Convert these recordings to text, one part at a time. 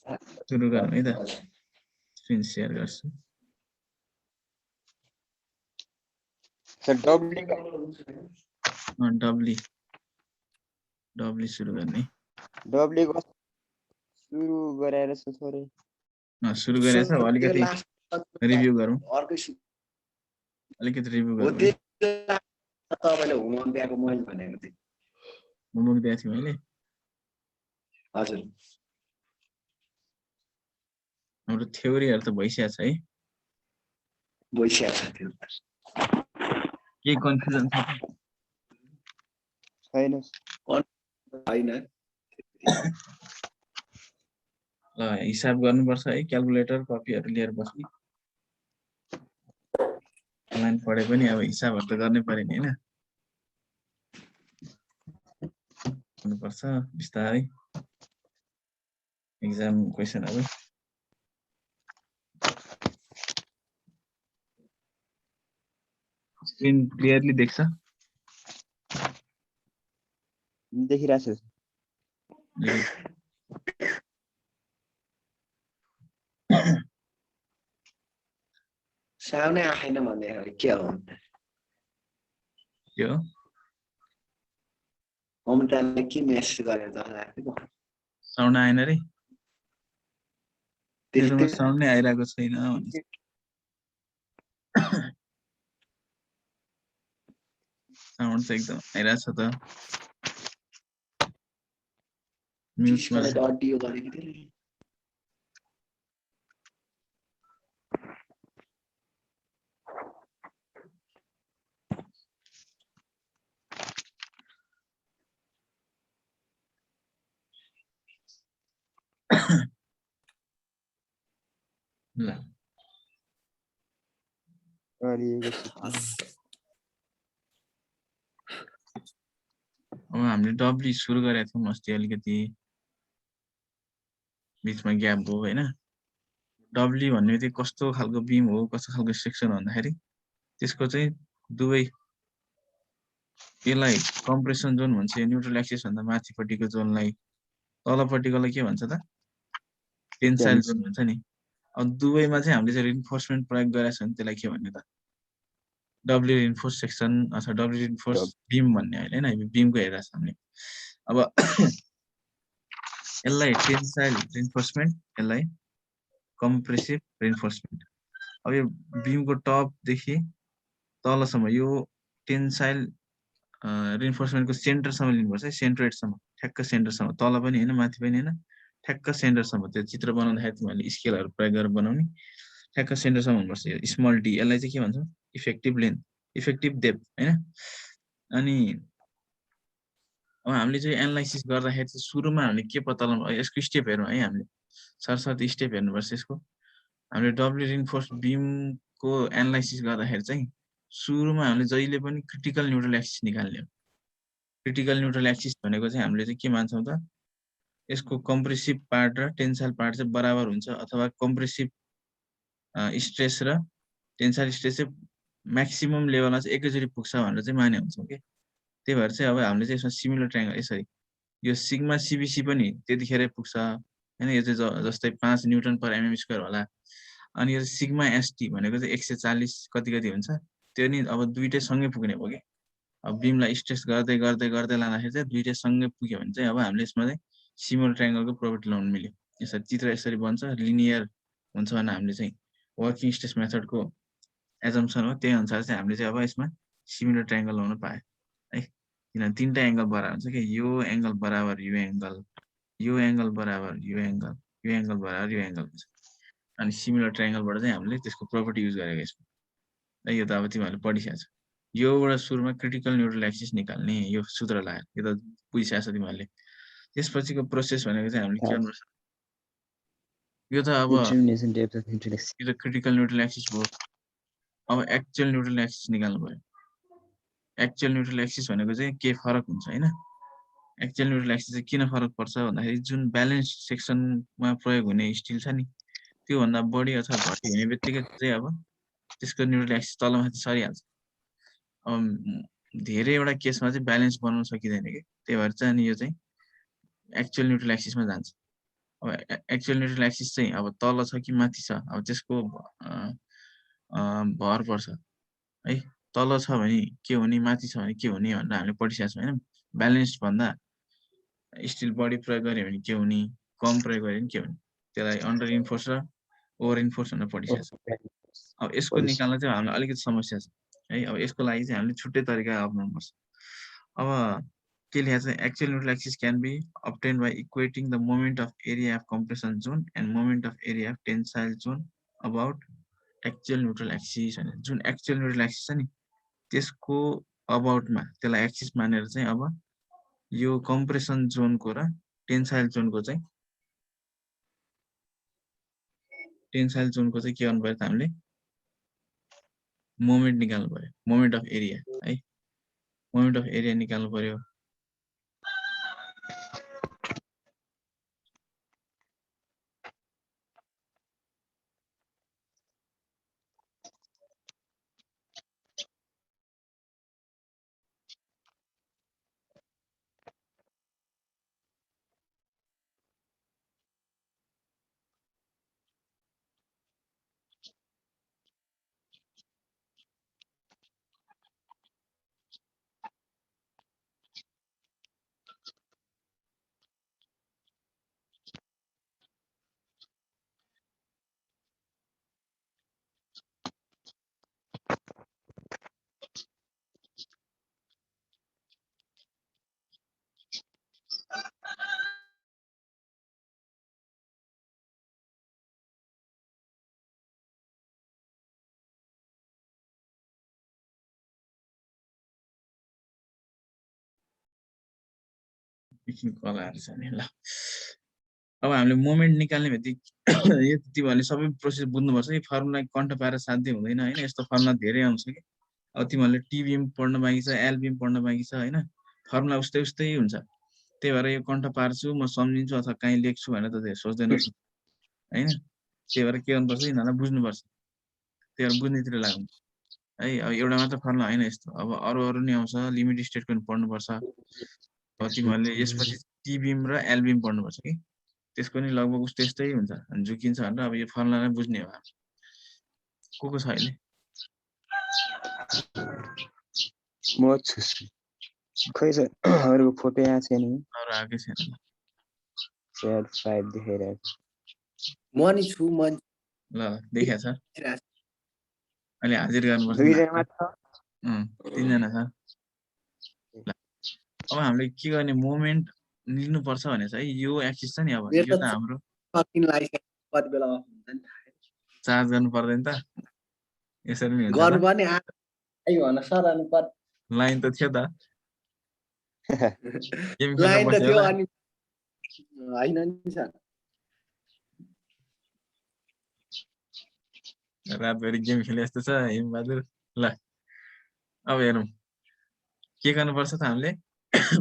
सुरु गरौँ है त स्क्रिन शेयर गर्छु सर डब्ली सुरु गर्ने डब्ली को सुरु गराएर थोरै सुरु गरेछ अलिकति रिभ्यू गरौँ अलिकति रिभ्यू गरौँ तपाईले होमवर्क दिएको मैले भनेको थिएँ होमवर्क दिएको थिएँ मैले हजुर हाम्रो थ्योरीहरु त भइसकेको छ है भइसकेको छ त्यो के कन्फ्युजन छ छैन हैन ल हिसाब गर्नुपर्छ है क्याल्कुलेटर कपीहरु लिएर बस्नु अनलाइन पढे पनि अब हिसाबहरु त गर्नै पर्यो नि हैन गर्नुपर्छ बिस्तारै एक्जाम क्वेशनहरु स्क्रिन क्लियरली देख्छ देखिरहेको छु साउनै आएन भने के हो के हो ममताले के मेसेज गरेर जस्तो लाग्यो साउन्ड आएन रे त्यस्तै तेरोमा साउन्ड नै आइरहेको छैन साउन्ड चाहिँ एकदम आइरहेछ त म्युटमा अडियो गरेको थिएँ ल अब हामीले डब्ली सुरु गरेका थियौँ अस्ति अलिकति बीचमा ग्याप भयो हैन डब्ली भन्ने चाहिँ कस्तो खालको बीम हो कस्तो खालको सेक्सन भन्दाखेरि त्यसको चाहिँ दुवै यसलाई कम्प्रेसन जोन भन्छ न्यूट्रल एक्सिस भन्दा माथिपट्टिको जोनलाई तलपट्टिकोलाई के भन्छ त टेन्साइल जोन भन्छ नि अब दुवैमा चाहिँ हामीले चाहिँ रिइन्फोर्समेन्ट प्रयोग गरेका छौं त्यसलाई के भन्ने त डब्ली रिइन्फोर्स सेक्सन अथवा डब्ली रिइन्फोर्स बीम भन्ने हैन हैन बीमको हेरेर हामीले अब यसलाई टेन्साइल रिइन्फोर्समेन्ट यसलाई कम्प्रेसिभ रिइन्फोर्समेन्ट अब यो बीमको टप देखि तलसम्म यो टेन्साइल रिइन्फोर्समेन्टको सेन्टरसम्म लिनुपर्छ है सेन्ट्रोइडसम्म ठ्याक्क सेन्टरसम्म तल पनि हैन माथि पनि हैन ठ्याक्क सेन्टरसम्म त्यो चित्र बनाउँदाखेरि तिमीहरूले स्केलहरु प्रयोग गरेर बनाउने ठ्याक्क सेन्टरसम्म हुनुपर्छ यो स्मल डी यसलाई चाहिँ के भन्छौं इफेक्टिभ लेन्थ इफेक्टिभ डेप्थ हैन अनि अब हामीले चाहिँ एनालाइसिस गर्दाखेरि चाहिँ सुरुमा हामीले के पत्ता लगाउनु यसको स्टेप हेरौँ है हामीले सरसर्ती स्टेप हेर्नुपर्छ यसको हामीले डब्ली रिइन्फोर्स बीमको एनालाइसिस गर्दाखेरि चाहिँ सुरुमा हामीले जहिले पनि क्रिटिकल न्यूट्रल एक्सिस निकाल्ने हो क्रिटिकल न्यूट्रल एक्सिस भनेको चाहिँ हामीले चाहिँ के मान्छौं त यसको कम्प्रेसिभ पार्ट र टेन्साइल पार्ट चाहिँ बराबर हुन्छ अथवा कम्प्रेसिभ स्ट्रेस र टेन्साइल स्ट्रेस चाहिँ म्याक्सिमम लेभलमा चाहिँ एकैचोटी पुग्छ भनेर चाहिँ माने हुन्छौं के त्यही भएर चाहिँ अब हामीले चाहिँ यसमा सिमिलर ट्रायंगल यसरी यो सिग्मा सीबीसी पनि त्यतिखेरै पुग्छ हैन यो चाहिँ जस्तै 5 न्यूटन पर एमएम स्क्वायर होला अनि यो सिग्मा एसटी भनेको चाहिँ 140 कति कति हुन्छ त्यो नि अब दुईटै सँगै पुग्ने भयो के अब बीमलाई स्ट्रेस गर्दै गर्दै गर्दै लाँदाखेरि चाहिँ दुईटै सँगै पुग्यो भने चाहिँ अब हामीले यसमा चाहिँ सिमिलर ट्रायंगलको प्रोपर्टी लगाउन मिल्यो यसरी चित्र यसरी बन्छ लिनियर हुन्छ भने हामीले चाहिँ वर्किङ स्ट्रेस मेथडको एजम्पसन हो त्यही अनुसार चाहिँ हामीले चाहिँ अब यसमा सिमिलर ट्रायंगल लगाउन पाए है किनभने तीनटा एंगल बराबर हुन्छ के यो एंगल बराबर यो एंगल बराबर यो एंगल बराबर यो एंगल हुन्छ अनि सिमिलर ट्रायंगलबाट चाहिँ हामीले त्यसको प्रोपर्टी युज गरेको यसमा यो त अब तिमीहरूले पढिसकेको छ योबाट सुरुमा क्रिटिकल न्यूट्रल एक्सिस निकाल्ने यो सूत्र लगाएर यो त बुझिसकेको छ तिमीहरूले त्यसपछिको प्रोसेस भनेको चाहिँ हामीले के गर्नुपर्छ यो त अब यो त क्रिटिकल न्यूट्रल एक्सिस भयो अब एक्चुअल न्यूट्रल एक्सिस निकाल्नु पर्यो एक्चुअल न्यूट्रल एक्सिस भनेको चाहिँ के फरक हुन्छ हैन एक्चुअल न्यूट्रल एक्सिस चाहिँ किन फरक पर्छ भन्दाखेरि जुन ब्यालेन्स सेक्सनमा प्रयोग हुने स्टिल छ नि त्यो भन्दा बढी अथवा घटी हुने बित्तिकै चाहिँ अब त्यसको न्यूट्रल एक्सिस तलमाथि सरिहाल्छ धेरैवटा केसमा चाहिँ ब्यालेन्स बनाउन सकिदैन के त्यही भएर चाहिँ अनि यो चाहिँ एक्चुअल न्यूट्रल एक्सिसमा जान्छ अब एक्चुअल न्युट्रल एक्सिस चाहिँ अब तल छ कि माथि छ अब त्यसको भर पर्छ है तल छ भने के हुने माथि छ भने के हुने भनेर हामीले पढिसकेको छौँ हैन ब्यालेन्स्ड भन्दा स्टिल बढी प्रयोग गर्यो भने के हुने कम प्रयोग गर्यो भने के हुने त्यसलाई अन्डर इन्फोर्स र ओभर इन्फोर्स भनेर पढिसकेको छौँ अब यसको निकाल्न चाहिँ हामीलाई अलिकति समस्या छ है अब यसको लागि चाहिँ हामीले छुट्टै तरिका अपनाउनु पर्छ अब के लेखेको छ actual neutral axis can be obtained by equating the moment of area of compression zone and moment of area of tensile zone about actual neutral axis भने जुन एक्चुअल न्युट्रल एक्सिस छ नि त्यसको अबाउटमा त्यसलाई एक्सिस मानेर चाहिँ अब यो कम्प्रेसन जोनको र टेन्साइल जोनको चाहिँ के गर्नु पर्यो त हामीले मोमेन्ट निकाल्नु पर्यो मोमेन्ट अफ एरिया है मोमेन्ट अफ एरिया निकाल्नु पर्यो कलाहरु छ नि ल अब हामीले मोमेन्ट निकाल्ने बित्तिकै यो तिमीहरूले सबै प्रोसेस बुझ्नुपर्छ कि फर्मुला कन्ट पाएर साध्य हुँदैन हैन यस्तो फर्मुला धेरै आउँछ कि अब तिमीहरूले टिबिएम पढ्न बाँकी छ एलबिएम पढ्न बाँकी छ हैन फर्मुला उस्तै उस्तै हुन्छ त्यही भएर यो कन्ट पार्छु म सम्झिन्छु अथवा कहीँ लेख्छु भनेर त सोच्दैनस् हैन त्यही भएर के गर्नुपर्छ यिनीहरूलाई बुझ्नुपर्छ त्यही भएर बुझ्नेतिर लाग्नु है अब एउटा मात्र फर्मुला हैन यस्तो अब अरु नि आउँछ लिमिट स्टेटको पर्नुपर्छ अब तिमीहरूले यसपछि टिबिएम र एलबिएम पढ्नुपर्छ कि त्यसको नि लगभग उस्तै यस्तै हुन्छ अनि झुकिन्छ भनेर अब यो फर्मुलालाई बुझ्ने हो को छ अहिले म छु खै छ अरूको फोटो यहाँ छैन अरु आएकै छैन सेयर 5 देखाइरहेको म नि छु म ल देखिया छ अहिले हाजिर गर्नुपर्छ दुईजना मात्र तीनजना छ अब हामीले के गर्ने मोमेन्ट लिनु पर्छ भने चाहिँ यो एक्सिस छ नि अब यो त हाम्रो कति बेला हुन्छ नि चार्ज गर्नु पर्दैन त यसरी नि हुन्छ गर्नु पर्ने आइ भन सरानु पर्छ लाइन त थियो त लाइन त थियो अनि हैन नि सर रातभरि गेम खेले जस्तो छ हिमबहादुर ल अब हेरौँ के गर्नुपर्छ त हामीले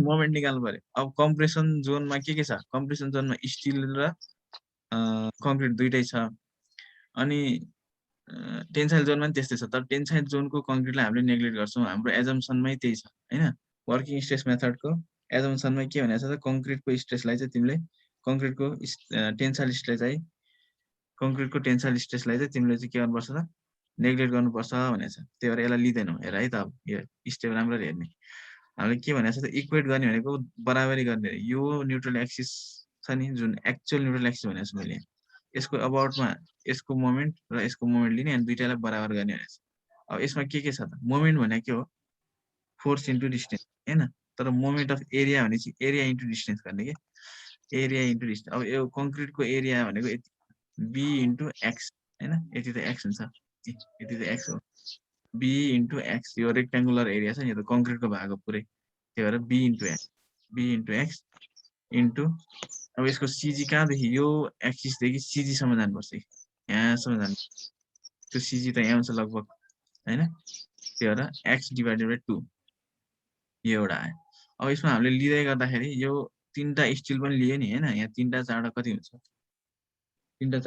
मोमेन्ट निकाल्नु पर्यो अब कम्प्रेसन जोनमा के छ कम्प्रेसन जोनमा स्टिल र कङ्क्रिट दुईटै छ अनि टेन्साइल जोनमा पनि त्यस्तै छ तर टेन्साइल जोनको कङ्क्रिटलाई हामीले नेग्लेक्ट गर्छौँ हाम्रो एजम्सनमै त्यही छ हैन वर्किङ स्ट्रेस मेथडको एजम्सनमा के भनेको छ त कङ्क्रिटको स्ट्रेसलाई चाहिँ तिमीले कङ्क्रिटको टेन्साइल स्ट्रेसलाई चाहिँ तिमीले चाहिँ के गर्नुपर्छ त नेग्लेक्ट गर्नुपर्छ भनेको छ त्यही भएर यसलाई लिँदैनौ हेर है त अब यो स्टेप राम्ररी हेर्ने हामीले के भनेको छ त इक्वेट गर्ने भनेको बराबरी गर्ने यो न्युट्रल एक्सिस छ नि जुन एक्चुअल न्युट्रल एक्सिस भनेको छु मैले यसको अबाउटमा यसको मोमेन्ट र यसको मोमेन्ट लिने अनि दुईटालाई बराबर गर्ने भनेको छ अब यसमा के छ त मोमेन्ट भनेको के हो फोर्स इन्टु डिस्टेन्स हैन तर मोमेन्ट अफ एरिया भने चाहिँ एरिया इन्टु डिस्टेन्स गर्ने के एरिया इन्टु डिस्टेन्स अब यो कङ्क्रिटको एरिया भनेको बी इन्टु एक्स हैन यति त एक्स हुन्छ यति त एक्स हो बी इन्टु एक्स यो रेक्ट्याङ्गुलर एरिया छ नि यो त कङ्क्रिटको भाग हो पुरै त्यही भएर बी इन्टु एक्स इन्टु अब यसको सिजी कहाँदेखि यो एक्सिसदेखि सिजीसम्म जानुपर्छ यहाँसम्म जानु त्यो सिजी त यहाँ हुन्छ लगभग हैन त्यही भएर एक्स डिभाइडेड बाई 2 यो एउटा आयो अब यसमा हामीले लिँदै गर्दाखेरि यो तीनटा स्टिल पनि लिए नि हैन यहाँ तीनटा चारवटा कति हुन्छ तीनटा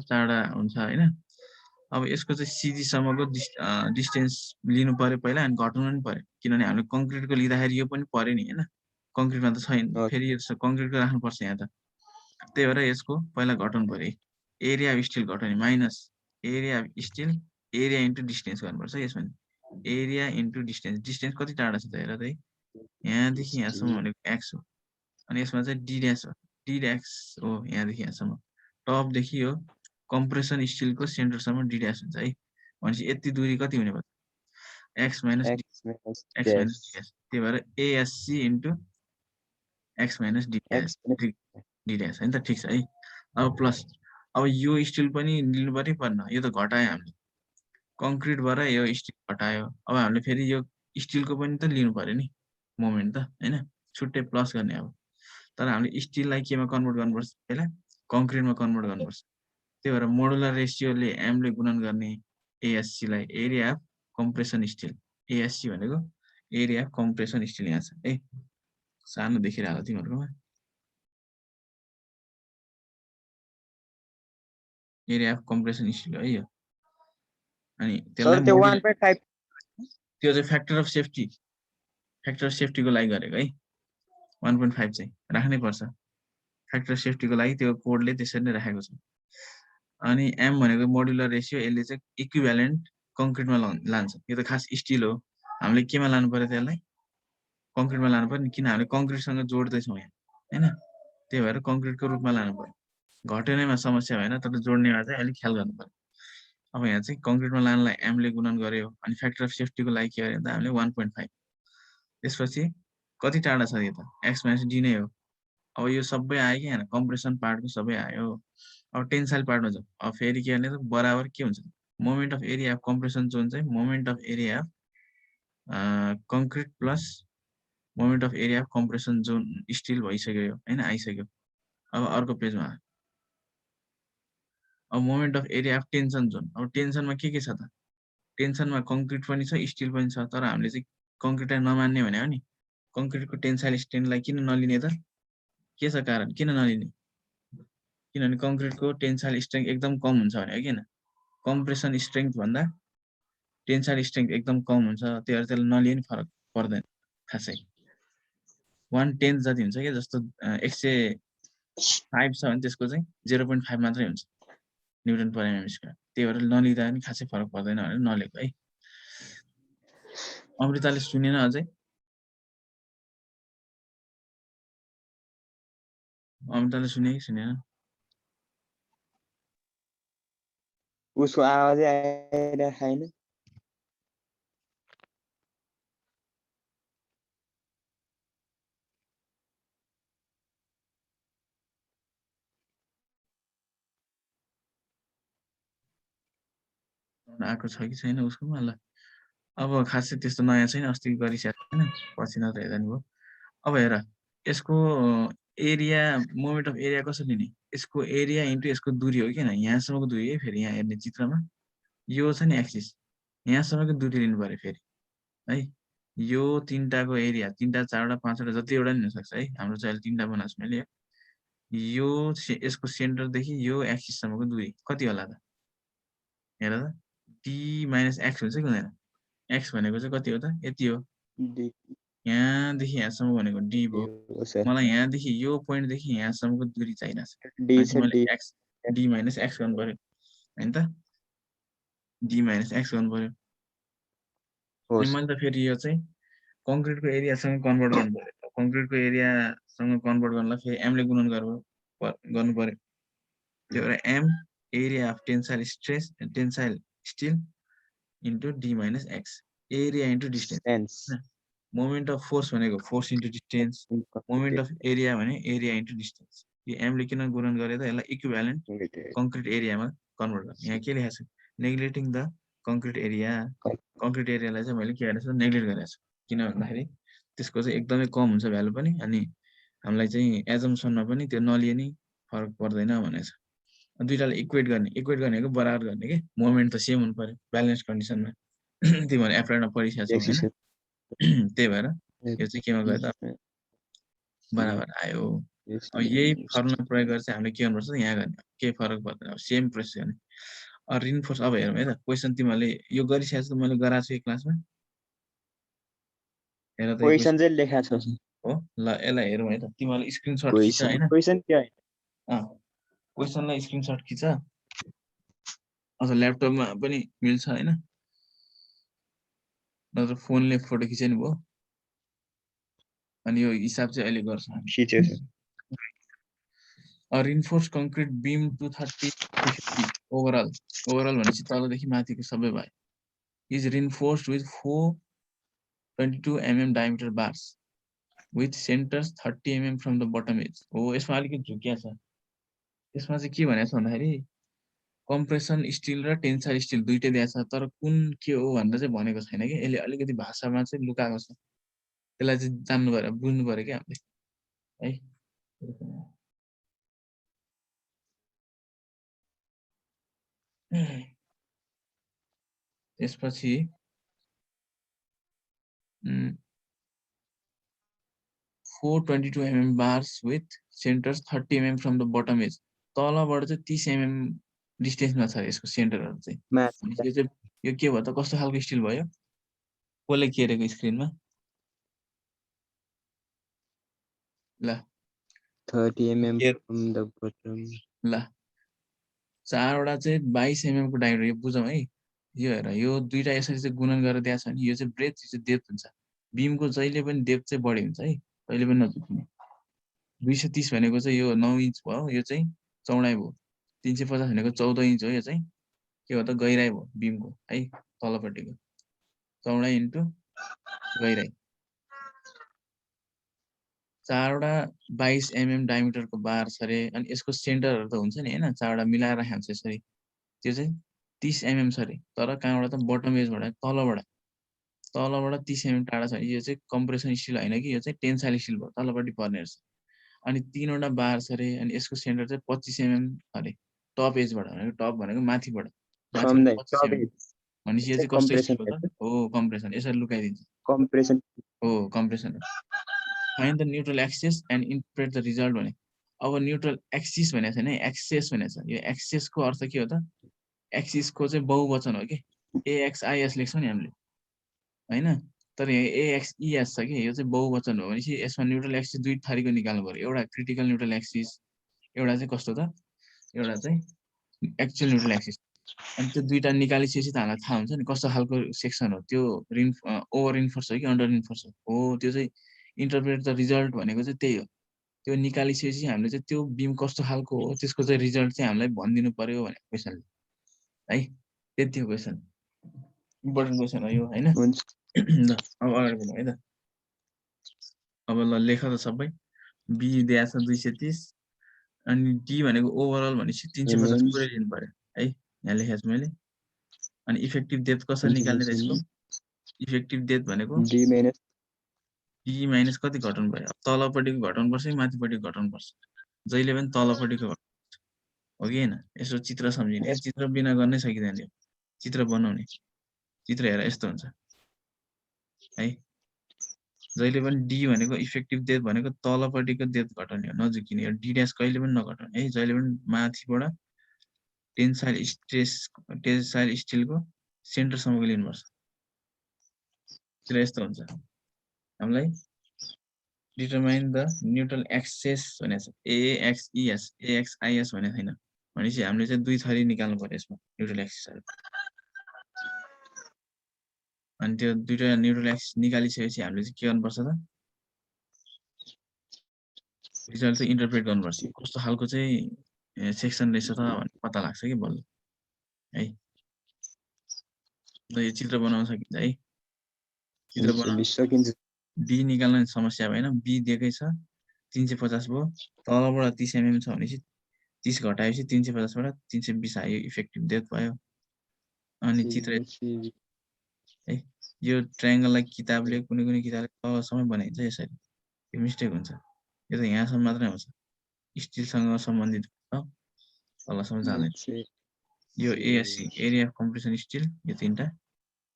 चारवटा हुन्छ हैन अब यसको चाहिँ सिजी सम्मको डिस्टेन्स लिनु पर्यो पहिला अनि घटाउनु पनि पर्यो किनभने हामीले कङ्क्रिटको लिँदाखेरि यो पनि पर्यो नि हैन कङ्क्रिटमा त छैन फेरि यो कङ्क्रिटको राख्नुपर्छ यहाँ त त्यही भएर यसको पहिला घटाउनु पर्यो एरिया अफ स्टिल घटाउने minus area of stilt area into distance गर्नुपर्छ यसमा एरिया इन्टु डिस्टेन्स कति टाढा छ त हेर त है यहाँदेखि यहाँसम्म भनेको एक्स हो अनि यसमा चाहिँ डी ड्यास हो डी ड्यास हो यहाँदेखि यहाँसम्म टपदेखि यो कम्प्रेसन स्टिलको सेन्टरसम्म डी ड्यास हुन्छ है भनेपछि यति दूरी कति हुने भयो एक्स माइनस डी त्यही भएर ASC into x minus D dash हैन त ठिक छ है अब प्लस अब यो स्टिल पनि लिनु पर्यो पर्न यो त घटायो हामीले कङ्क्रिटबाट यो स्टिल घटायो अब हामीले फेरि यो स्टिलको पनि त लिनु पर्यो नि मोमेन्ट त हैन छुट्टै प्लस गर्ने अब तर हामीले स्टिललाई केमा कन्भर्ट गर्नुपर्छ पहिला कङ्क्रिटमा कन्भर्ट गर्नुपर्छ त्यही भएर मोडुलर रेसियोले एमले गुणन गर्ने एएससी लाई area of compression still ASC भनेको एरिया अफ कम्प्रेसन स्टिल यहाँ छ है सानो देखिरहेको तिमीहरुकोमा एरिया अफ कम्प्रेसन स्टिल है यो अनि त्यसलाई त्यो 1.5 त्यो चाहिँ फ्याक्टर अफ सेफ्टीको लागि गरेको है 1.5 चाहिँ राख्नै पर्छ फ्याक्टर अफ सेफ्टीको लागि त्यो कोडले त्यसरी नै राखेको छ अनि एम भनेको मोडुलर रेशियो यसले चाहिँ इक्विभ्यालेन्ट कङ्क्रिटमा लान्छ यो त खास स्टिल हो हामीले केमा लानु पर्यो त्यसलाई कङ्क्रिटमा लानु पर्यो किन हामीले कङ्क्रिटसँग जोड्दै छौं यहाँ हैन त्यही भएर कङ्क्रिटको रूपमा लानु पर्यो घटेनैमा समस्या भएन तर जोड्नेमा चाहिँ अलि ख्याल गर्नु पर्यो अब यहाँ चाहिँ कङ्क्रिटमा लानलाई एम ले गुणन गर्यो अनि फ्याक्टर अफ सेफ्टीको लागि के गर्यो त हामीले 1.5 त्यसपछि कति टाढा छ यो त एक्स माइनस डी नै हो अब यो सबै आयो कि हैन कम्प्रेसन पार्टको सबै आयो अब टेन्साइल पार्टमा जाउँ अब फेरि के गर्ने त बराबर के हुन्छ moment of area of compression zone चाहिँ moment of area of concrete plus moment of area of compression zone still भइसक्यो यो हैन आइसक्यो अब अर्को पेजमा अब moment of area of tension zone अब टेन्सनमा के छ त टेन्सनमा कङ्क्रिट पनि छ स्टिल पनि छ तर हामीले चाहिँ कङ्क्रिटलाई नमान्ने भने हो नि कङ्क्रिटको टेन्साइल स्ट्रेन्थलाई किन नलिने त के छ कारण किन नलिने किनभने कङ्क्रिटको टेन्साइल स्ट्रेन्थ एकदम कम हुन्छ भने हो किन कम्प्रेसन स्ट्रेन्थ भन्दा टेन्साइल स्ट्रेन्थ एकदम कम हुन्छ त्यही भएर त्यसलाई नलिए नि फरक पर्दैन खासै 1/10 जति हुन्छ के जस्तो 105 छ भने त्यसको चाहिँ 0.5 मात्रै हुन्छ न्युटन पर एमएम स्क्वायर त्यही भएर नलिँदा पनि खासै फरक पर्दैन भनेर नलेको है अमृताले सुनेन अझै अमृताले सुने कि सुनेन उसको आवाजै आइरहेको छैन आएको छ कि छैन उसकोमा ल अब खासै त्यस्तो नयाँ छैन अस्ति गरिसकेको छैन पछि नत्र हेर्दा नि भयो अब हेर यसको एरिया मोमेन्ट अफ एरिया कसरी लिने यसको एरिया इन्टु यसको दूरी हो कि हैन यहाँसम्मको दूरी है फेरि यहाँ हेर्ने चित्रमा यो छ नि एक्सिस यहाँसम्मको दूरी लिनु पर्यो फेरि है यो तीनटाको एरिया तीनटा चारवटा पाँचवटा जति एउटा नि हुन सक्छ है हाम्रो चाहिँ अहिले तीनटा बनाएको छु मैले यो यसको सेन्टरदेखि यो एक्सिससम्मको दूरी कति होला त हेर त डी माइनस एक्स हुन्छ कि हुँदैन एक्स भनेको चाहिँ कति हो त यति हो यहाँदेखि यहाँसम्म भनेको डी भयो मलाई यहाँदेखि यो पोइन्टदेखि यहाँसम्मको दूरी चाहिरहेछ मैले एक्स डी माइनस एक्स गर्नु पर्यो हैन त डी माइनस एक्स गर्नु पर्यो अनि मैले त फेरि यो चाहिँ कङ्क्रिटको एरियासँग कन्भर्ट गर्नु पर्यो कङ्क्रिटको एरियासँग कन्भर्ट गर्नलाई फेरि एमले गुणन गर्नु पर्यो त्यही भएर M area of tensile stress tensile steel into D minus X area into distance moment of force भनेको force into distance moment of area भने एरिया इन्टु डिस्टेन्स यो एमले किन गुणन गरे त यसलाई इक्विभ्यालेन्ट कङ्क्रिट एरियामा कन्भर्ट गर्ने यहाँ के लेखेको छ नेग्लेक्टिङ द कङ्क्रिट एरियालाई चाहिँ मैले के गरेको छु नेग्लेक्ट गरेको छु किन भन्दाखेरि त्यसको चाहिँ एकदमै कम हुन्छ भ्यालु पनि अनि हामीलाई चाहिँ एजम्सनमा पनि त्यो नलिए नि फरक पर्दैन भनेको छ दुईटालाई इक्वेट गर्नेको बराबर गर्ने के मोमेन्ट त सेम हुनु पर्यो ब्यालेन्स कन्डिसनमा तिमीहरू एप्लाइडमा पढिसकेको छौ हैन त्यही भएर यो चाहिँ केमा गयो त बराबर आयो अब यही फर्मुला प्रयोग गरेर चाहिँ हामीले के गर्नुपर्छ यहाँ गर्ने केही फरक पर्दैन अब सेम प्रोसेस गर्ने रिइन्फोर्स अब हेरौँ है त क्वेसन तिमीले यो गरिसकेको छ मैले गराएको छु यो क्लासमा हेर त यो क्वेसन चाहिँ लेखाएको छ हो ल यसलाई हेरौँ है त तिमीले स्क्रिनशट खिच क्वेसन हैन क्वेसन के होइन क्वेसनलाई स्क्रिनशट खिच अझ ल्यापटपमा पनि मिल्छ हैन नत्र फोनले फोटो खिचे नि भयो अनि यो हिसाब चाहिँ अहिले गर्छ हामी खिचेको छु A reinforced concrete beam 230 350 overall भनेपछि तलदेखि माथिको सबै भयो is reinforced with 422 mm diameter bars with centers 30 mm from the bottom edge हो यसमा अलिकति झुकिया छ यसमा चाहिँ के भनेको छ भन्दाखेरि कम्प्रेसन स्टिल र टेन्साइल स्टिल दुईटै दिएको छ तर कुन के हो भनेर चाहिँ भनेको छैन कि यसले अलिकति भाषामा चाहिँ लुकाएको छ त्यसलाई चाहिँ जान्नु पर्यो बुझ्नु पर्यो कि हामीले है त्यसपछि 422 mm bars with centers 30 mm from the bottom edge तलबाट चाहिँ 30 mm डिस्टेन्समा छ यसको सेन्टरहरु चाहिँ यो के भयो त कस्तो खालको स्टिल भयो कसले केरेको स्क्रिनमा ल 30 mm from the bottom ल चारवटा चाहिँ 22 mm को डायमिटर यो बुझौँ है यो हेर यो दुईटा यसरी चाहिँ गुणन गरेर दिएको छ भने यो चाहिँ ब्रेथ यो चाहिँ डेप्थ हुन्छ बीमको जहिले पनि डेप्थ चाहिँ बढी हुन्छ है कहिले पनि नझुक्ने 230 भनेको चाहिँ यो 9 इन्च भयो यो चाहिँ चौडाइ भयो 350 भनेको 14 इन्च हो यो चाहिँ के हो त गहिराइ भयो बीमको है तलपट्टिको चौडाइ इन्टु गहिराइ चारवटा 22 mm डायमिटरको बार छ रे अनि यसको सेन्टरहरु त हुन्छ नि हैन चारवटा मिलाएर राखेको छ यसरी त्यो चाहिँ 30 mm छ रे तर कहाँबाट त बटम एजबाट तलबाट 30 mm टाढा छ यो चाहिँ कम्प्रेसन स्टिल हैन कि यो चाहिँ टेन्साइल स्टिल भयो तलपट्टि पर्ने रहेछ अनि तीनवटा बार छ रे अनि यसको सेन्टर चाहिँ 25 mm अरे टप एजबाट भनेको टप भनेको माथिबाट from the 25 top mm edge भनेपछि यो चाहिँ कस्तो स्टिल हो त हो कम्प्रेसन यसरी लुकाइदिन्छ compression हो compression find the neutral axis and interpret the result भने अब न्यूट्रल एक्सिस भनेको छैन एक्सेस भनेको छ यो एक्सेसको अर्थ के हो त एक्सिसको चाहिँ बहुवचन हो कि AXIS लेख्छौँ नि हामीले हैन तर यहाँ AXES छ कि यो चाहिँ बहुवचन हो भनेपछि यसमा न्यूट्रल एक्सिस दुई थरीको निकाल्नु पर्यो एउटा क्रिटिकल न्यूट्रल एक्सिस एउटा चाहिँ कस्तो त एउटा चाहिँ एक्चुअल न्यूट्रल एक्सिस अनि त्यो दुईटा निकालिसकेपछि त हामीलाई थाहा हुन्छ नि कस्तो खालको सेक्सन हो त्यो ओभर इन्फोर्स हो कि अन्डर इन्फोर्स हो त्यो चाहिँ इन्टरप्रेट द रिजल्ट भनेको चाहिँ त्यही हो त्यो निकालिसकेपछि हामीले चाहिँ त्यो बीम कस्तो खालको हो त्यसको चाहिँ रिजल्ट चाहिँ हामीलाई भनिदिनु पर्यो भनेको क्वेसनले है त्यति हो क्वेसन इम्पोर्टेन्ट क्वेसन हो यो हैन ल अब अगाडि बढौँ है त अब ल लेख त सबै बी दिएको छ 230 अनि डी भनेको ओभरअल भनेपछि 350 पुरै लिनु पर्यो है यहाँ लेखेको छु मैले अनि इफेक्टिभ डेप्थ कसरी निकाल्ने त यसको इफेक्टिभ डेप्थ भनेको डी माइनस कति घटाउनु पर्यो तलपट्टिको घटाउनु पर्छ कि माथिपट्टिको घटाउनु पर्छ जहिले पनि तलपट्टिको हो कि हैन यसो चित्र सम्झिने चित्र बिना गर्नै सकिदैन यो चित्र बनाउने चित्र हेर यस्तो हुन्छ है जहिले पनि डी भनेको इफेक्टिभ डेप्थ भनेको तलपट्टिको डेप्थ घटाउने हो नझुकिने हो डी ड्यास कहिले पनि नघटाउने है जहिले पनि माथिबाट टेन्साइल स्टिलको सेन्टरसम्मको लिनुपर्छ चित्र यस्तो हुन्छ हामीलाई डिटरमाइन द न्यूट्रल एक्सेस भनेको छ AXES AXIS भनेको छैन भनेपछि हामीले चाहिँ दुई थरी निकाल्नु पर्यो यसमा न्यूट्रल एक्सिसहरु अनि त्यो दुईटा न्यूट्रल एक्सिस निकालिसकेपछि हामीले चाहिँ के गर्नुपर्छ त रिजल्ट चाहिँ इन्टरप्रेट गर्नुपर्छ कस्तो खालको चाहिँ सेक्सन रहेछ त भन्ने पत्ता लाग्छ कि बल्ल है ल यो चित्र बनाउन सकिन्छ है चित्र बनाउन सकिन्छ डी निकाल्न समस्या भएन बी दिएकै छ 350 भयो तलबाट 30 mm छ भनेपछि 30 घटाएपछि 350 बाट 320 आयो इफेक्टिभ डेप्थ भयो अनि चित्र है यो ट्रायंगललाई किताबले कुनै किताबले तलसम्म बनाइन्छ यसरी यो मिस्टेक हुन्छ यो त यहाँसम्म मात्रै आउँछ स्टिलसँग सम्बन्धित छ तलसम्म जाँदैन यो ASC area of compression still यो तीनटा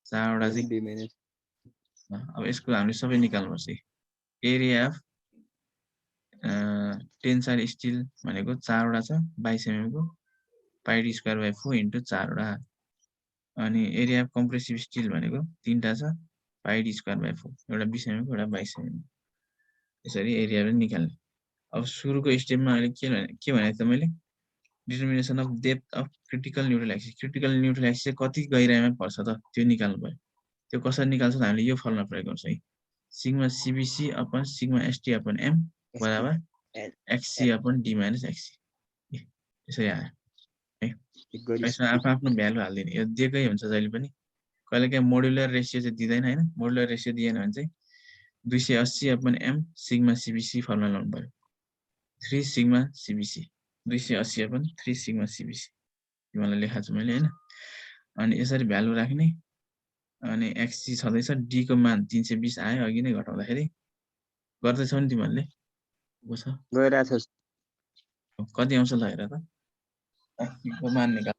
चारवटा चाहिँ अब यसको हामीले सबै निकाल्नुपर्छ एरिया अफ टेन्साइल स्टिल भनेको चारवटा छ 22 mm को पाई डी स्क्वायर बाई 4 इन्टु 4 वटा अनि एरिया अफ कम्प्रेसिभ स्टिल भनेको 3टा छ पाई डी स्क्वायर बाई 4 एउटा 20 mm एउटा 22 mm यसरी एरिया पनि निकाल्ने अब सुरुको स्टेपमा अहिले के भनेको त मैले determination of depth of critical neutral axis चाहिँ कति गहिराइमा पर्छ त त्यो निकाल्नु पर्यो त्यो कसरी निकाल्छ त हामीले यो फर्मुला प्रयोग गर्छौँ है sigma CBC upon sigma ST upon M बराबर XC upon D minus XC यसरी आयो है यसमा आफ्नो भ्यालु हाल्दिने यो दिएकै हुन्छ जहिले पनि कहिलेकाहीँ मोडुलर रेसियो चाहिँ दिँदैन हैन मोडुलर रेसियो दिएन भने चाहिँ 280 upon m sigma CBC formula लाउनु पर्यो 3 sigma CBC 280 upon 3 sigma CBC मलाई लेखाएको छु मैले हैन अनि यसरी भ्यालु राख्ने अनि एक्ससी छँदैछ डी को मान 320 आयो अघि नै घटाउँदाखेरि गर्दैछौ नि तिमीहरूले बुझ्छ गइरहेको छ कति आउँछ ल हेर त एक्ससी को मान निकाल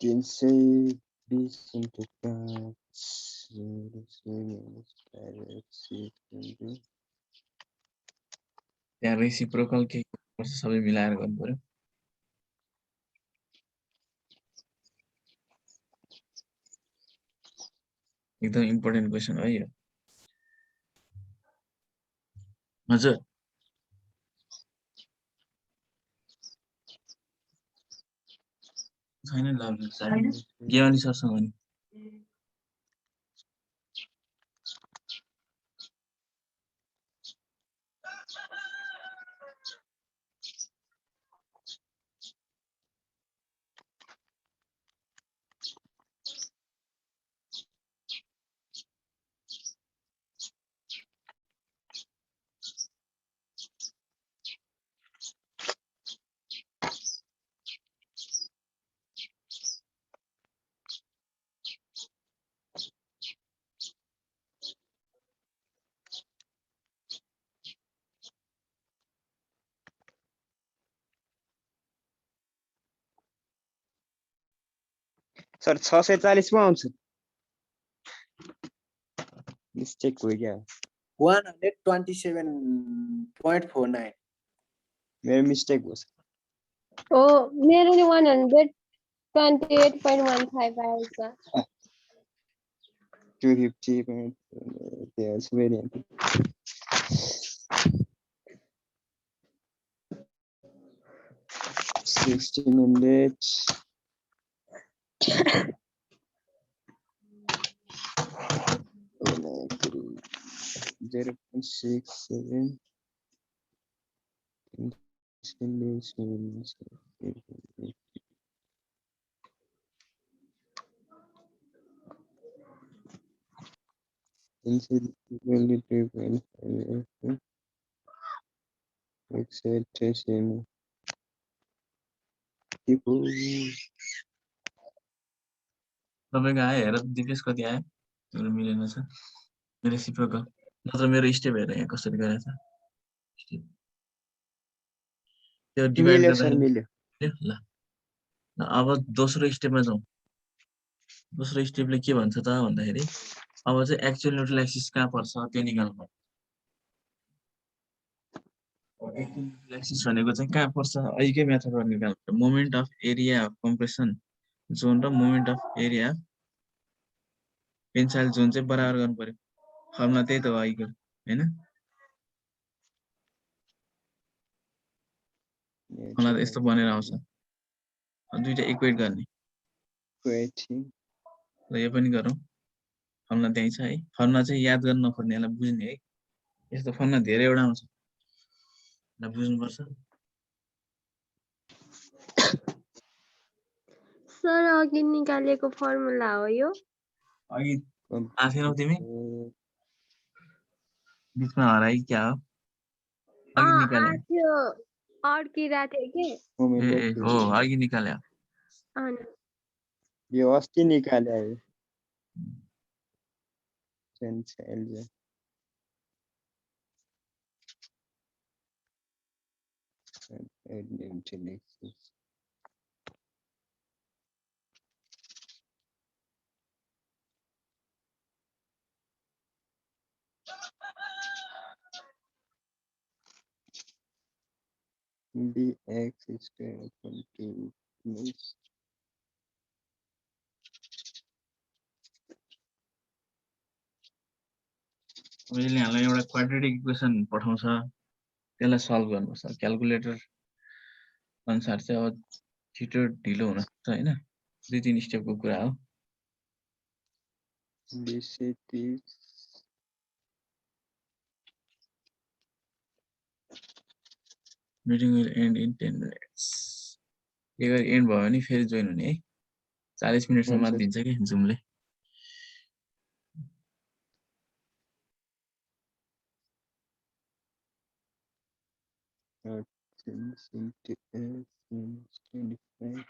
$320 into 5 त्यहाँ रेसिप्रोकल के पर्छ सबै मिलाएर गर्नु पर्यो एकदम इम्पोर्टेन्ट क्वेशन हो यो हजुर छैन ल ज्ञानी सरसँग नि सर 640 पो आउँछ मिस्टेक हो क्या 127.49 मेरो मिस्टेक हो Oh, मेरो नि 128.15 आएछ 250 that's very important 1600 0.67 तपाईको आयो हेर दिपेश कति आयो मेरो मिलेन छ रेसिप्रोकल नत्र मेरो स्टेप हेर यहाँ कसरी गरेछ त्यो डिभाइड मिल्यो गर्दा सर मिल्यो ल अब दोस्रो स्टेपमा जाउँ दोस्रो स्टेपले के भन्छ त भन्दाखेरि अब चाहिँ एक्चुअल न्युट्रल एक्सिस कहाँ पर्छ त्यो निकाल्नु पर्छ एक्चुअल न्युट्रल एक्सिस भनेको चाहिँ कहाँ पर्छ अहिलेकै मेथडबाट निकाल्नु पर्छ moment of area of compression zone र moment of area tensile zone चाहिँ बराबर गर्नु पर्यो फर्मुला त्यही त हो अहिलेको हैन फर्मुला त यस्तो बनेर आउँछ दुईटा इक्वेट गर्ने र यो पनि गरौँ फर्मुला त्यही छ है फर्मुला चाहिँ याद गर्न नपर्ने यसलाई बुझ्ने है यस्तो फर्मुला धेरैवटा आउँछ बुझ्नुपर्छ सर अघि निकालेको फर्मुला हो यो अघि आफैनौ तिमी बिचमा हराइ क्या हो अघि निकाले त्यो अड्किरहेको थियो कि ए हो अघि निकाले अनि यो अस्ति निकाले आयो tensile bx square upon 2 means यसले हामीलाई एउटा क्वाड्रेटिक इक्वेसन पठाउँछ त्यसलाई सल्भ गर्नुपर्छ क्याल्कुलेटर अनुसार चाहिँ अब छिटो ढिलो हुन सक्छ हैन 2-3 स्टेपको कुरा हो bc is Meeting will end in 10 minutes. यो गरी एन्ड भयो भने फेरि जोइन हुने है 40 मिनेटसम्म हुन्छ। दिन्छ कि जुमले since into s means 25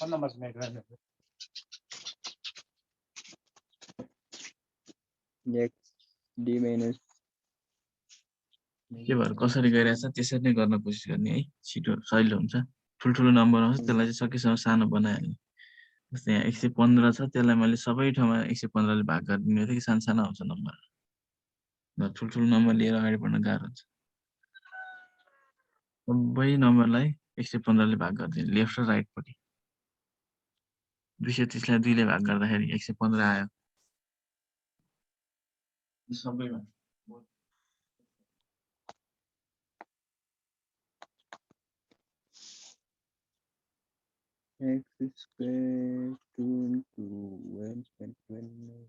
phone number made गर्नु x d minus के भएर कसरी गइरहेछ त्यसरी नै गर्न कोसिस गर्ने है छिटो सजिलो हुन्छ ठुल्ठुलो नम्बर आउँछ त्यसलाई चाहिँ सकेसम्म सानो बनाइहाल्ने जस्तै यहाँ 115 छ त्यसलाई मैले सबै ठाउँमा 115 ले भाग गरिदिनु थियो कि सानो सानो आउँछ नम्बर र ठुल्ठुलो नम्बर लिएर अगाडि बढ्न गाह्रो हुन्छ सबै नम्बरलाई 115 ले भाग गरिदिनु लेफ्ट र राइट पट्टि 230 लाई 2 ले भाग गर्दाखेरि 115 आयो सबैमा x square 2 into 1.1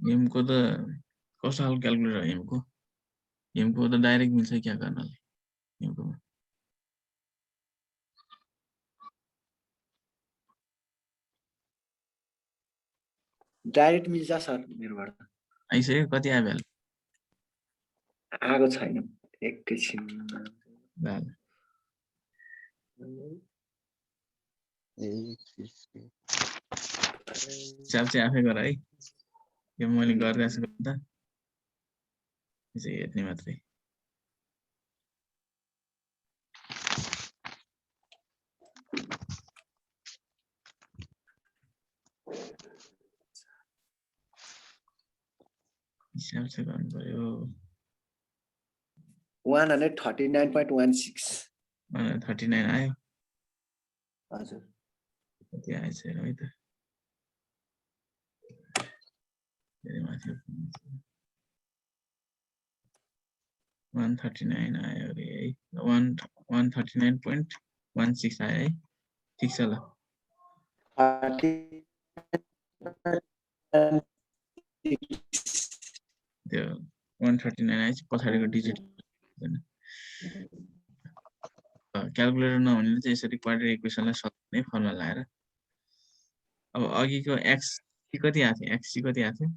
एमको त कस्तो खालको क्याल्कुलेटर एमको त डाइरेक्ट मिल्छ क्या गर्नले एमको डाइरेक्ट मिल्छ सर मेरोबाट आइसक्यो कति आयो भ्यालु आएको छैन एकैछिन हिसाब चाहिँ आफै गर है यो मैले गरिरहेको छु त यो चाहिँ हेर्ने मात्रै हिसाब चाहिँ गर्नु पर्यो 139.16 39 आयो हजुर कति आएछ हेरौँ है त धेरै माथि 139 आयो अरे है 139.16 आयो है ठिक छ ल 39 त्यो 139 आएपछि पछाडिको डिजिट क्याल्कुलेटर नहुनेले चाहिँ यसरी क्वाड्रेटिक इक्वेसनलाई सल्भ गर्ने फर्मुला लगाएर अब अघिको x कति आएको थियो x कति आएको थियो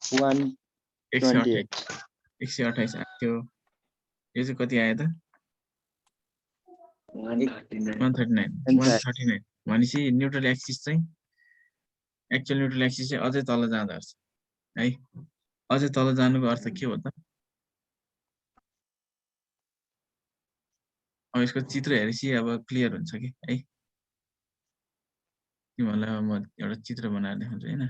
128 128 आएको थियो यो चाहिँ कति आयो त 139 भनेपछि न्युट्रल एक्सिस चाहिँ एक्चुअल न्युट्रल एक्सिस चाहिँ अझै तल जाँदो रहेछ है अझै तल जानुको अर्थ के हो त अब यसको चित्र हेरेपछि अब क्लियर हुन्छ कि है तिमीहरूलाई अब म एउटा चित्र बनाएर देखाउँछु हैन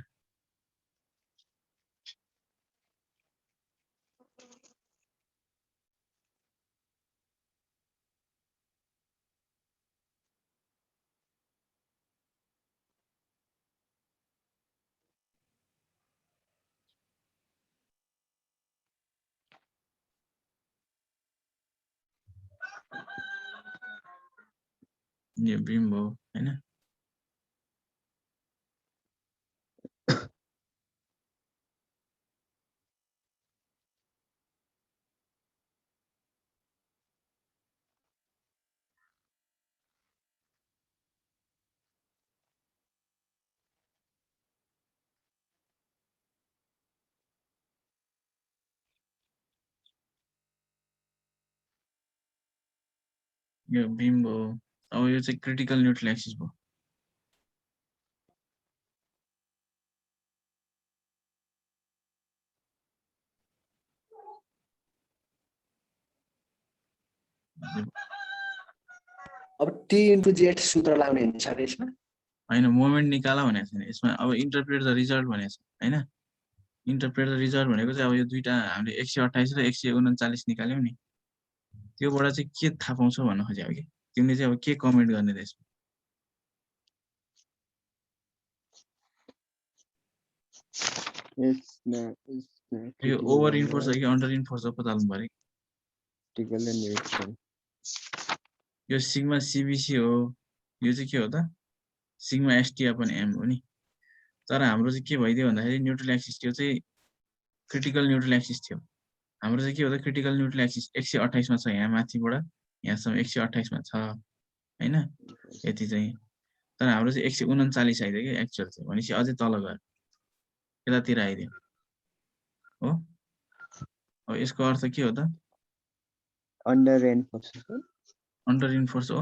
यो बिम भयो हैन यो बिम भयो अब यो चाहिँ क्रिटिकल न्युट्रल एक्सिस भयो अब टी इन्टु जेड सूत्र लाउने हुन्छ र यसमा हैन मोमेन्ट निकाला भनेको छैन यसमा अब इन्टरप्रेट द रिजल्ट भनेको छ हैन इन्टरप्रेट द रिजल्ट भनेको चाहिँ अब यो दुईटा हामीले 128 र 139 निकाल्यौ नि त्योबाट चाहिँ के थाहा पाउँछ भन्न खोजेको कि तिमीले चाहिँ अब के कमेन्ट गर्ने त यसमा यो ओभर इन्फोर्स हो कि अन्डर इन्फोर्स हो पत्ता लाग्नु पर्यो क्रिटिकल एन्ड न्युट्रल यो सिग्मा सीबीसी हो यो चाहिँ के हो त सिग्मा एसटी अपन एम हो नि तर हाम्रो चाहिँ के भइदियो भन्दाखेरि न्युट्रल एक्सिस थियो चाहिँ क्रिटिकल न्युट्रल एक्सिस थियो हाम्रो चाहिँ के हो त क्रिटिकल न्युट्रल एक्सिस 128 मा छ यहाँ माथिबाट यहाँसम्म 128 मा छ हैन यति चाहिँ तर हाम्रो चाहिँ 139 आइदियो कि एक्चुअल चाहिँ भनेपछि अझै तल गयो यतातिर आइदियो हो अब यसको अर्थ के हो त अन्डर एन्फोर्स अन्डर इन्फोर्स हो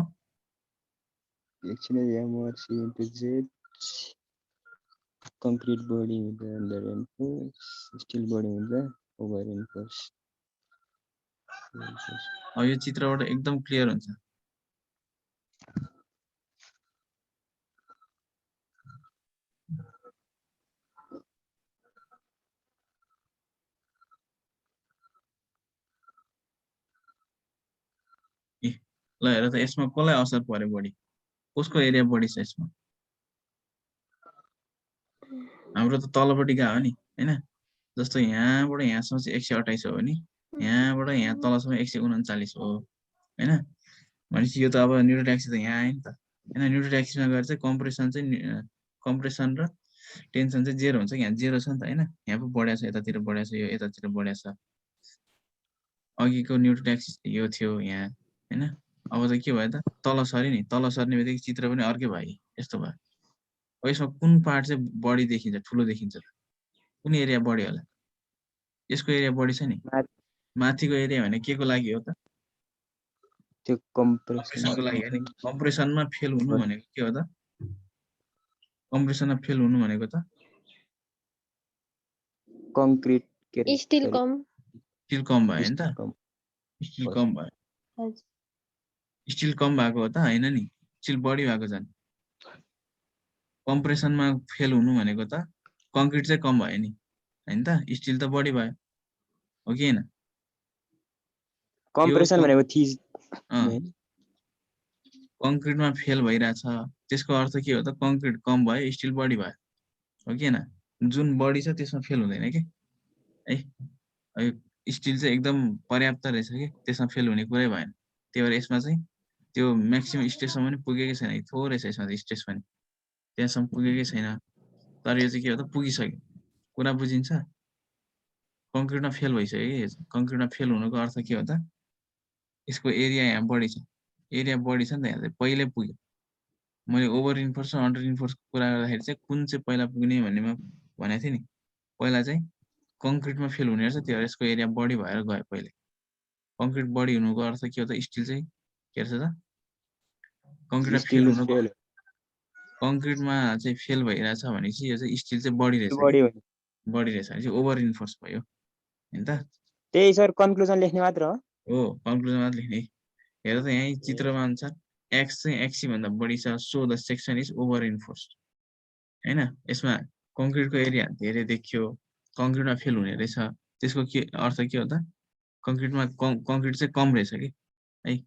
एकछिन एमआरसी इन्टु जेड कङ्क्रिट बडी हुन्छ अन्डर एन्फोर्स स्टिल बडी हुन्छ ओभर एन्फोर्स अब यो चित्रबाट एकदम क्लियर हुन्छ ल हेर त यसमा कसलाई असर पर्यो बढी कसको एरिया बढी छ यसमा हाम्रो त तलपट्टि गयो नि हैन जस्तो यहाँबाट यहाँसम्म चाहिँ 128 हो नि यहाँबाट यहाँ तलसम्म 139 हो हैन भनेपछि यो त अब न्युट्रल एक्सिस त यहाँ आयो नि त हैन न्युट्रल एक्सिसमा गएर चाहिँ कम्प्रेसन र टेन्सन चाहिँ जेरो हुन्छ यहाँ जेरो छ नि त हैन यहाँ पो बढ्या छ यतातिर बढ्या छ यो यतातिर बढ्या छ अघिको न्युट्रल एक्सिस यो थियो यहाँ हैन अब चाहिँ के भयो त तल सरी नि तल सर्ने बित्तिकै चित्र पनि अर्कै भयो यस्तो भयो अब यसमा कुन पार्ट चाहिँ बढी देखिन्छ ठुलो देखिन्छ कुन एरिया बढी होला यसको एरिया बढी छ नि माथिको एरिया भने के को लागि हो त त्यो कम्प्रेसनको लागि हो नि कम्प्रेसनमा फेल हुनु भनेको के हो त कम्प्रेसनमा फेल हुनु भनेको त concrete still come still come भयो नि त स्टिल कम भयो स्टिल कम भएको हो त हैन नि स्टिल बढी भएको छ नि कम्प्रेसनमा फेल हुनु भनेको त कङ्क्रिट चाहिँ कम भयो नि हैन त स्टिल त बढी भयो हो कि हैन कम्प्रेसन भनेको थिज कङ्क्रिटमा फेल भइरहेछ त्यसको अर्थ के हो त कङ्क्रिट कम भयो स्टिल बढी भयो हो कि हैन जुन बढी छ त्यसमा फेल हुँदैन के है स्टिल चाहिँ एकदम पर्याप्त रहेछ कि त्यसमा फेल हुने कुरै भएन त्यही भएर यसमा चाहिँ त्यो म्याक्सिमम स्टेजसम्म पनि पुगेकै छैन थोरै छ यसमा स्टेज पनि त्यहाँसम्म पुगेकै छैन तर यो चाहिँ के हो त पुगिसक्यो कुरा बुझिन्छ कङ्क्रिटमा फेल भइसक्यो कि कङ्क्रिटमा फेल हुनुको अर्थ के हो त यसको एरिया यहाँ बढी छ एरिया बढी छ नि त यहाँ चाहिँ पहिल्यै पुग्यो मैले ओभर इन्फोर्स र अन्डर इन्फोर्सको कुरा गर्दाखेरि चाहिँ कुन चाहिँ पहिला पुग्ने भन्नेमा भनेको थिएँ नि पहिला चाहिँ कङ्क्रिटमा फेल हुने रहेछ त्यो यसको एरिया बढी भएर गयो पहिले कङ्क्रिट बढी हुनुको अर्थ के हो त स्टिल चाहिँ के रहेछ त कङ्क्रिटमा फेल हुनुको कङ्क्रिटमा चाहिँ फेल भइरहेछ भनेपछि यो चाहिँ स्टिल चाहिँ बढी रहेछ बढी रहेछ भनेपछि ओभर इन्फोर्स भयो हैन त त्यही सर कन्क्लुजन लेख्ने मात्र हो कन्क्लुजन मात्र लेख्ने हेर त यही चित्रमा अनुसार एक्स चाहिँ एक्सी भन्दा बढी छ so the section is over enforced हैन यसमा कङ्क्रिटको एरिया धेरै देखियो कङ्क्रिटमा फेल हुने रहेछ त्यसको के अर्थ के हो त कङ्क्रिटमा कङ्क्रिट चाहिँ कम रहेछ कि है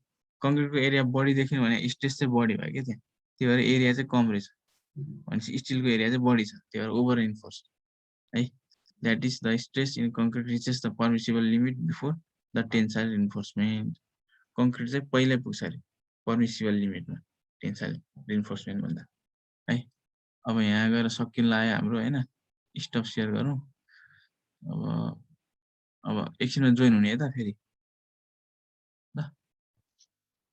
कङ्क्रिटको एरिया बढी देख्यो भने स्ट्रेस चाहिँ बढी भयो क्या त्यहाँ त्यही भएर एरिया चाहिँ कम रहेछ भनेपछि स्टिलको एरिया चाहिँ बढी छ त्यही भएर ओभर इन्फोर्स्ड है that is the stress in concrete reaches the permissible limit before the tensile reinforcement concrete चाहिँ पहिल्यै पुग्छ अरे पर्मिसिबल लिमिटमा टेन्साइल रिइन्फोर्समेन्ट भन्दा है। अब यहाँ गएर सकिन लाग्यो हाम्रो हैन, स्टप सेयर गरौँ। अब एकछिनमा जोइन हुने है त फेरि ल,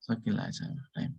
सकिन लागेछ टाइम।